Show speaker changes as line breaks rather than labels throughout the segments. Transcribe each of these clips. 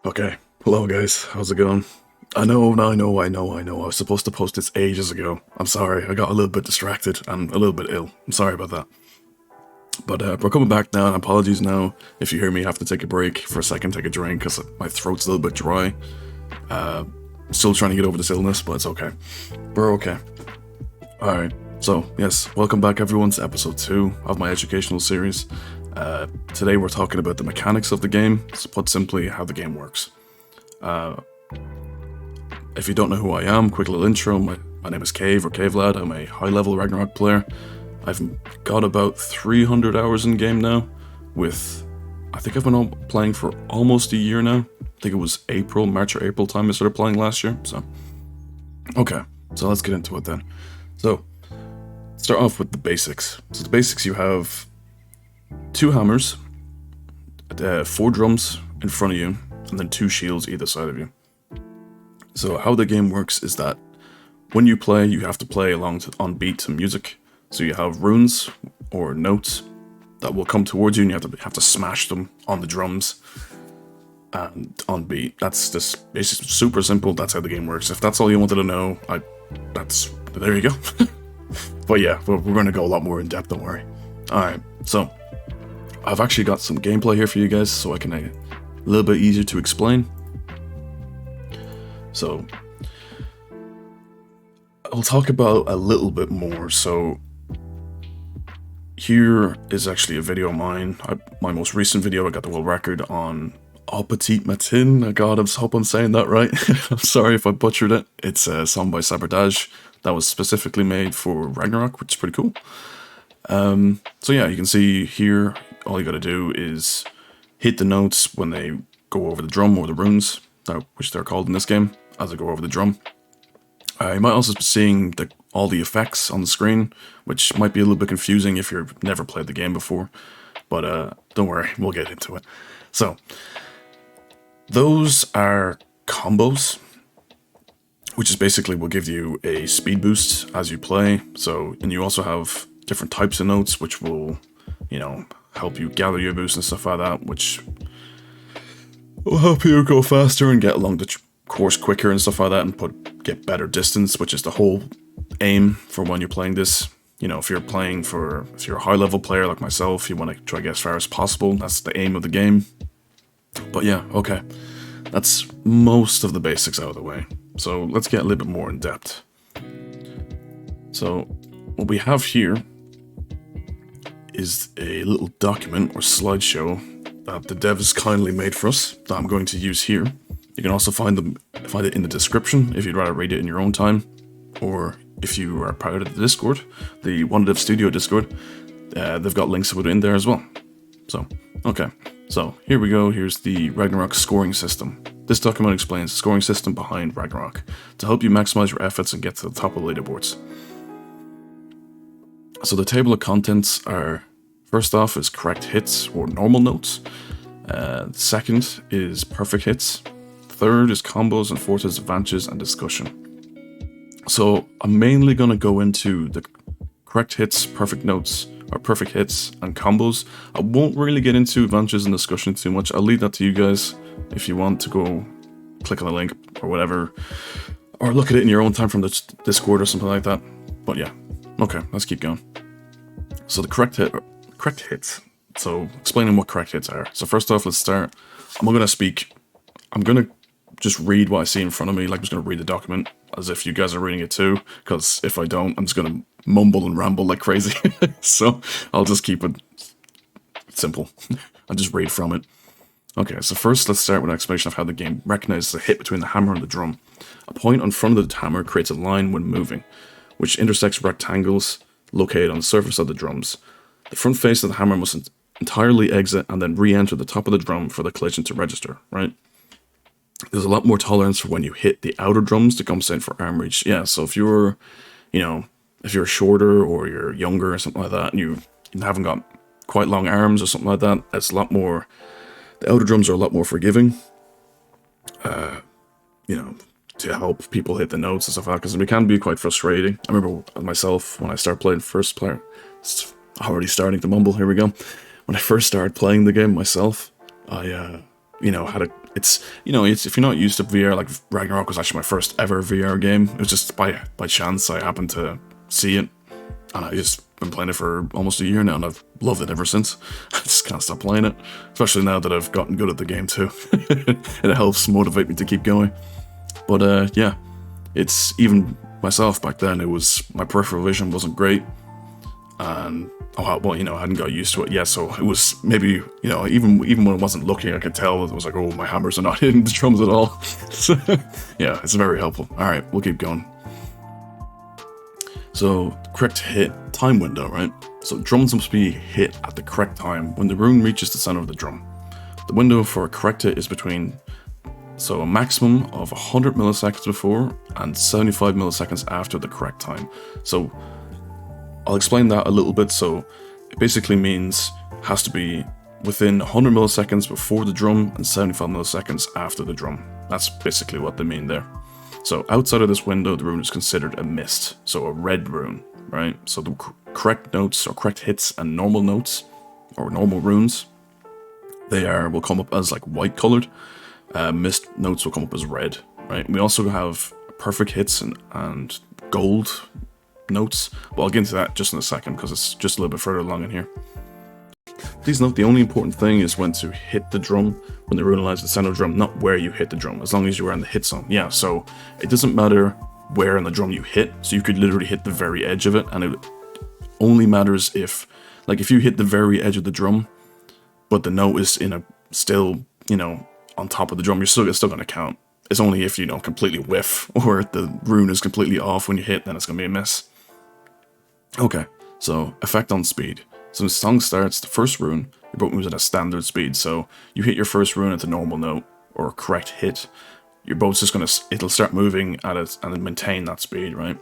Okay, hello guys, how's it going? I know. I was supposed to post this ages ago. I'm sorry, I got a little bit distracted. I'm a little bit ill. I'm sorry about that. But we're coming back now, and apologies now if you hear me have to take a break for a second, take a drink, because my throat's a little bit dry. Still trying to get over this illness, but it's okay. We're okay. Alright, so yes, welcome back everyone to episode 2 of my educational series. Today we're talking about the mechanics of the game, so put simply, how the game works. If you don't know who I am, quick little intro, my name is Cave, or Cave Lad. I'm a high-level Ragnarock player. I've got about 300 hours in game now, I think I've been playing for almost a year now. I think it was March or April time I started playing last year, so. Okay, so let's get into it then. So, start off with the basics. So the basics, you have 2 hammers, 4 drums in front of you, and then 2 shields either side of you. So how the game works is that when you play, you have to play along on beat to music. So you have runes or notes that will come towards you, and you have to smash them on the drums and on beat. That's just basically super simple. That's how the game works. If that's all you wanted to know, there you go. But yeah, we're going to go a lot more in depth. Don't worry. All right, so I've actually got some gameplay here for you guys, so I can make it a little bit easier to explain. So, I'll talk about a little bit more. So, here is actually a video of mine. My most recent video, I got the world record on Au Petit Matin. God, I hope I'm saying that right. I'm sorry if I butchered it. It's a song by Sabotage that was specifically made for Ragnarock, which is pretty cool. So yeah, you can see here, all you gotta do is hit the notes when they go over the drum, or the runes, which they're called in this game, as they go over the drum. You might also be seeing all the effects on the screen, which might be a little bit confusing if you've never played the game before, but don't worry, we'll get into it. So, those are combos, which is basically will give you a speed boost as you play. So, and you also have different types of notes, which will, help you gather your boost and stuff like that, which will help you go faster and get along the course quicker and stuff like that, and get better distance, which is the whole aim for when you're playing this. If you're a high level player like myself, you want to try to get as far as possible. That's the aim of the game. But yeah, okay. That's most of the basics out of the way. So let's get a little bit more in depth. So what we have here is a little document or slideshow that the devs kindly made for us that I'm going to use here. You can also find it in the description if you'd rather read it in your own time, or if you are part of the Discord, the OneDev Studio Discord, they've got links in there as well. So, okay. So, here we go. Here's the Ragnarock scoring system. This document explains the scoring system behind Ragnarock to help you maximize your efforts and get to the top of the leaderboards. So the table of contents are, first off is correct hits or normal notes. Second is perfect hits. Third is combos, and fourth is advantages and discussion. So I'm mainly going to go into the correct hits, perfect notes, or perfect hits, and combos. I won't really get into advantages and discussion too much. I'll leave that to you guys if you want to go click on the link or whatever, or look at it in your own time from the Discord or something like that. But yeah, okay, let's keep going. So the correct hits. So explaining what correct hits are. So first off, let's start. I'm going to just read what I see in front of me, like I'm just going to read the document as if you guys are reading it too, because if I don't, I'm just going to mumble and ramble like crazy. So I'll just keep it simple. I'll just read from it. Okay, so first let's start with an explanation of how the game recognizes a hit between the hammer and the drum. A point on front of the hammer creates a line when moving, which intersects rectangles located on the surface of the drums. The front face of the hammer must entirely exit and then re-enter the top of the drum for the collision to register, right? There's a lot more tolerance for when you hit the outer drums to compensate for arm reach. Yeah, so if you're shorter or you're younger or something like that, and you haven't got quite long arms or something like that, it's a lot more, the outer drums are a lot more forgiving, to help people hit the notes and stuff like that, because it can be quite frustrating. I remember myself, when I started playing first player, it's already starting to mumble, here we go. When I first started playing the game myself, I had it's, it's, if you're not used to VR, like Ragnarock was actually my first ever VR game. It was just by chance I happened to see it, and I just been playing it for almost a year now, and I've loved it ever since. I just can't stop playing it, especially now that I've gotten good at the game too. It helps motivate me to keep going. But yeah, it's even myself back then. It was my peripheral vision wasn't great, and I hadn't got used to it yet. So it was maybe even when I wasn't looking, I could tell it was like, oh, my hammers are not hitting the drums at all. So yeah, it's very helpful. All right, we'll keep going. So, correct hit time window, right? So drums must be hit at the correct time when the rune reaches the center of the drum. The window for a correct hit is between, so a maximum of 100 milliseconds before and 75 milliseconds after the correct time. So I'll explain that a little bit. So it basically means has to be within 100 milliseconds before the drum and 75 milliseconds after the drum. That's basically what they mean there. So outside of this window, the rune is considered a mist, so a red rune, right? So the correct notes or correct hits and normal notes or normal runes, will come up as like white colored. Mist notes will come up as red, right? We also have perfect hits and gold notes, but I'll get into that just in a second because it's just a little bit further along in here. Please note the only important thing is when to hit the drum, when the rune lies at the center of the drum, not where you hit the drum, as long as you are in the hit zone. Yeah, so it doesn't matter where on the drum you hit, so you could literally hit the very edge of it, and it only matters if you hit the very edge of the drum, but the note is still on top of the drum, you're still going to count. It's only if you completely whiff, or if the rune is completely off when you hit, then it's going to be a miss. Okay, so effect on speed. So when the song starts, the first rune, your boat moves at a standard speed. So you hit your first rune at the normal note, or correct hit, your boat's just it'll start moving at it and then maintain that speed, right?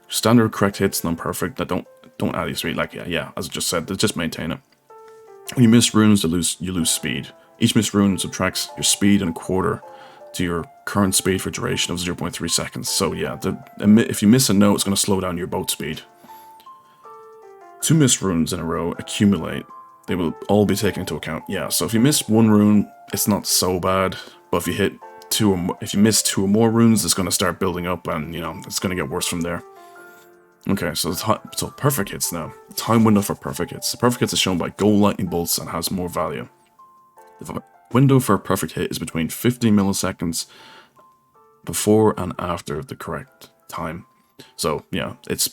Standard correct hits, non-perfect, that don't add your speed, yeah, as I just said, they just maintain it. When you miss runes, you lose speed. Each missed rune subtracts your speed and a quarter to your current speed for a duration of 0.3 seconds. So yeah, if you miss a note, it's going to slow down your boat speed. 2 missed runes in a row accumulate. They will all be taken into account. Yeah, so if you miss one rune, it's not so bad. But if you miss 2 or more runes, it's going to start building up, and it's going to get worse from there. Okay, so perfect hits now. The time window for perfect hits. The perfect hits is shown by gold lightning bolts and has more value. The window for a perfect hit is between 50 milliseconds before and after the correct time. So yeah, it's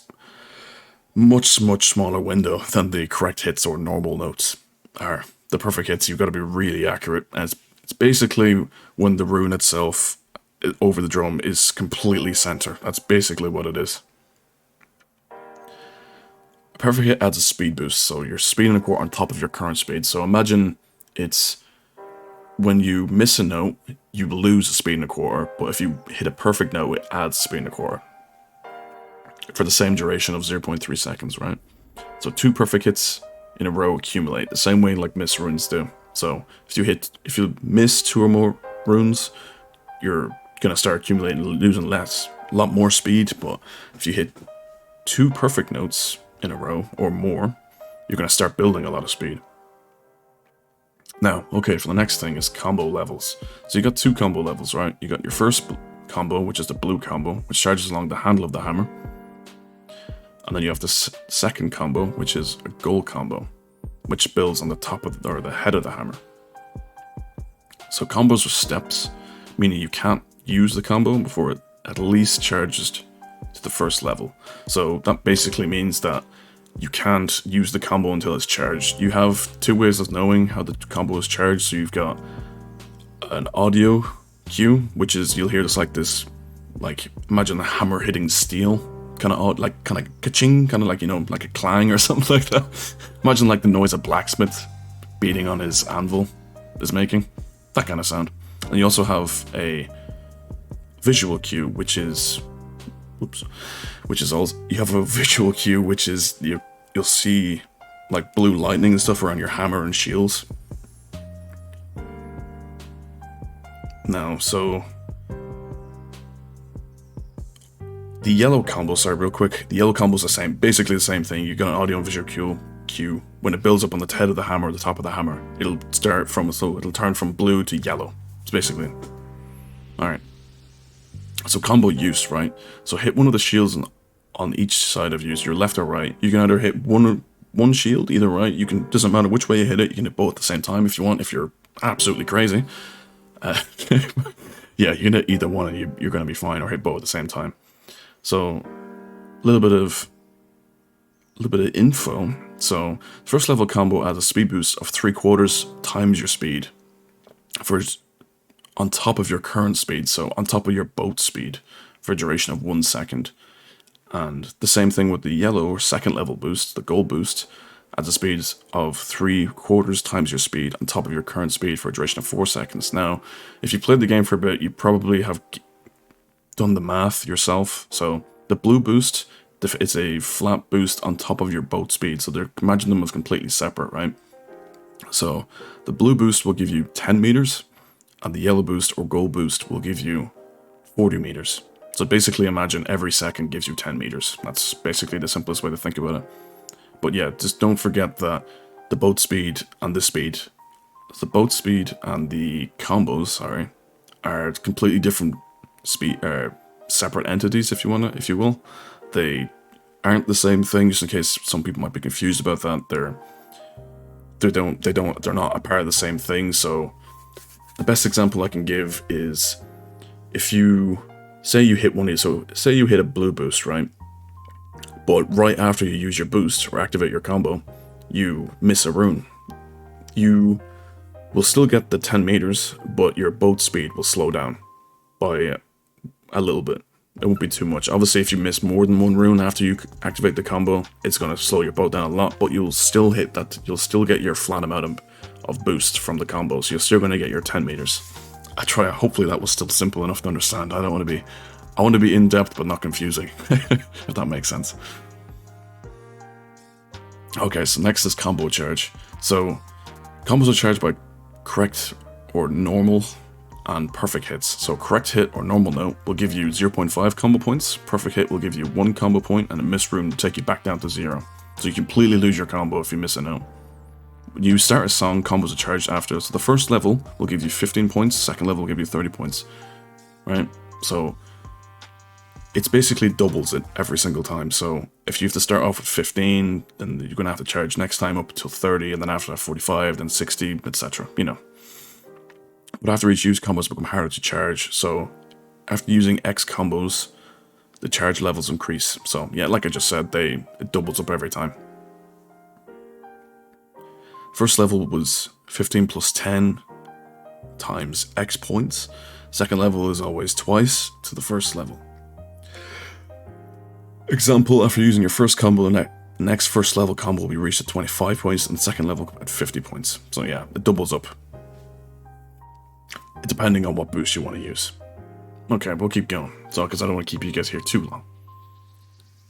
much smaller window than the correct hits or normal notes are. The perfect hits, you've got to be really accurate, and it's basically when the rune itself over the drum is completely center. That's basically what it is. A perfect hit adds a speed boost, so your speed and a quarter on top of your current speed. So imagine it's when you miss a note, you lose a speed and a quarter, but if you hit a perfect note, it adds speed and a quarter for the same duration of 0.3 seconds, right? So 2 perfect hits in a row accumulate the same way like miss runes do. So if you miss 2 or more runes, you're gonna start accumulating, losing a lot more speed. But if you hit 2 perfect notes in a row or more, you're gonna start building a lot of speed. Now, okay, for the next thing is combo levels. So you got 2 combo levels, right? You got your first combo, which is the blue combo, which charges along the handle of the hammer. And then you have the second combo, which is a gold combo, which builds on the top of the head of the hammer. So combos are steps, meaning you can't use the combo before it at least charges to the first level. So that basically means that you can't use the combo until it's charged. You have 2 ways of knowing how the combo is charged. So you've got an audio cue, which is you'll hear this imagine the hammer hitting steel. Kind of ka-ching, kind of like a clang or something like that. Imagine the noise a blacksmith beating on his anvil is making. That kind of sound. And you also have a visual cue, which is also, you have a visual cue, which is you'll see blue lightning and stuff around your hammer and shields. Now, so the yellow combo, sorry, real quick. The yellow combo is basically the same thing. You got an audio and visual cue. When it builds up on the head of the hammer, or the top of the hammer, it'll turn from blue to yellow. It's basically. Alright. So combo use, right? So hit one of the shields on each side of you, so your left or right. You can either hit one shield, either right. You can, doesn't matter which way you hit it, you can hit both at the same time if you want, if you're absolutely crazy. Yeah, you can hit either one and you're going to be fine, or hit both at the same time. So, a little bit of info. So, first level combo adds a speed boost of 3/4 times your speed on top of your current speed, so on top of your boat speed for a duration of 1 second. And the same thing with the yellow or second level boost, the gold boost, adds a speed of 3/4 times your speed on top of your current speed for a duration of 4 seconds. Now, if you played the game for a bit, you probably have done the math yourself. So the blue boost, it's a flat boost on top of your boat speed, so imagine them as completely separate, right? So the blue boost will give you 10 meters, and the yellow boost or gold boost will give you 40 meters. So basically imagine every second gives you 10 meters. That's basically the simplest way to think about it. But yeah, just don't forget that the boat speed and the boat speed and the combos, sorry, are completely different speed, separate entities, if you will. They aren't the same thing, just in case some people might be confused about that. They're not a part of the same thing. So the best example I can give is if you say you hit say you hit a blue boost, right? But right after you use your boost or activate your combo, you miss a rune. You will still get the 10 meters, but your boat speed will slow down by a little bit. It won't be too much. Obviously, if you miss more than one rune after you activate the combo, it's going to slow your boat down a lot, but you'll still hit that. You'll still get your flat amount of boost from the combo, so you're still going to get your 10 meters. Hopefully that was still simple enough to understand. I want to be in-depth but not confusing, if that makes sense. Okay, so next is combo charge. So, combos are charged by correct or normal and perfect hits. So correct hit or normal note will give you 0.5 combo points, perfect hit will give you 1 combo point, and a missed rune will take you back down to 0. So you completely lose your combo if you miss a note. When you start a song, combos are charged after. So the first level will give you 15 points, second level will give you 30 points. Right? So it's basically doubles it every single time. So if you have to start off with 15, then you're going to have to charge next time up to 30, and then after that 45, then 60, etc. You know. But after each use, combos become harder to charge. So after using X combos, the charge levels increase. So yeah, like I just said, it doubles up every time. First level was 15 plus 10 times X points. Second level is always twice to the first level. Example, after using your first combo, the next first level combo will be reached at 25 points and the second level at 50 points. So yeah, it doubles up. Depending on what boost you want to use. Okay, we'll keep going. So, because I don't want to keep you guys here too long.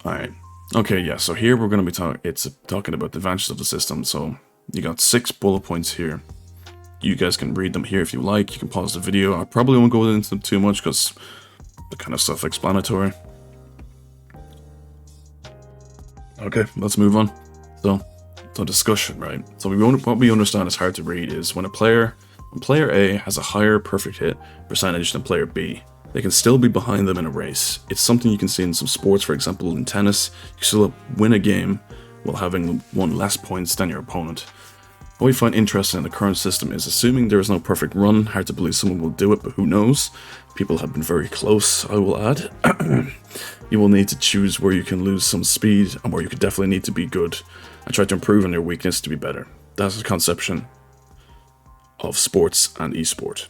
Alright. Okay, yeah, so here we're going to be talking about the advantages of the system. So, you got 6 bullet points here. You guys can read them here if you like. You can pause the video. I probably won't go into them too much because they're kind of self-explanatory. Okay, let's move on. So discussion, right? So what we understand is hard to read is when player A has a higher perfect hit percentage than player B, they can still be behind them in a race. It's something you can see in some sports, for example in tennis, you still win a game while having won less points than your opponent. What we find interesting in the current system is assuming there is no perfect run, hard to believe someone will do it, but who knows? People have been very close, I will add. You will need to choose where you can lose some speed and where you could definitely need to be good and try to improve on your weakness to be better. That's the conception of sports and esport.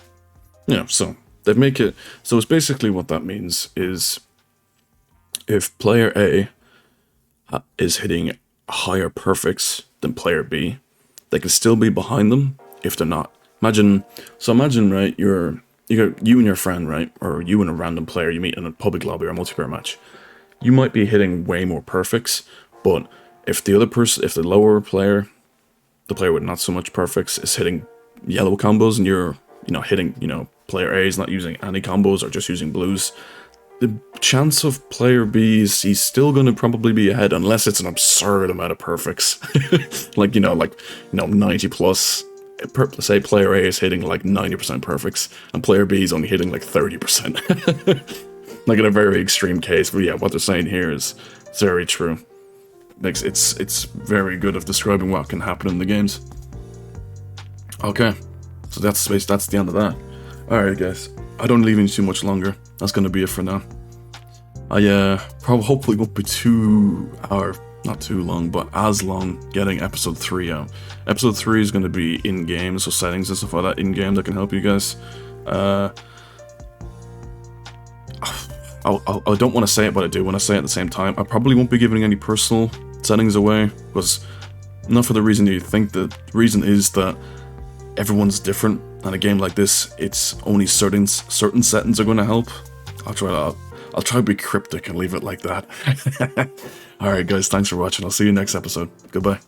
Yeah, so they make it so it's basically what that means is if player A is hitting higher perfects than player B, they can still be behind them if they're not. Imagine right, you and your friend, right, or you and a random player you meet in a public lobby or a multiplayer match. You might be hitting way more perfects, but if the lower player, the player with not so much perfects, is hitting yellow combos and you're, hitting, player A is not using any combos or just using blues, the chance of player B is he's still going to probably be ahead unless it's an absurd amount of perfects. like 90 plus. say player A is hitting like 90% perfects, and player B is only hitting like 30%. Like in a very extreme case, but yeah, what they're saying here is very true. It's very good of describing what can happen in the games. Okay, so that's the end of that. Alright guys, I don't leave you too much longer. That's gonna be it for now. I hopefully won't be not too long, but as long getting episode 3 out. Episode 3 is gonna be in-game, so settings and stuff like that in-game that can help you guys. I don't want to say it, but I do want to say it at the same time. I probably won't be giving any personal settings away, because not for the reason you think. The reason is that everyone's different, and a game like this, it's only certain settings are going to help. I'll try to be cryptic and leave it like that. Alright guys, thanks for watching. I'll see you next episode. Goodbye.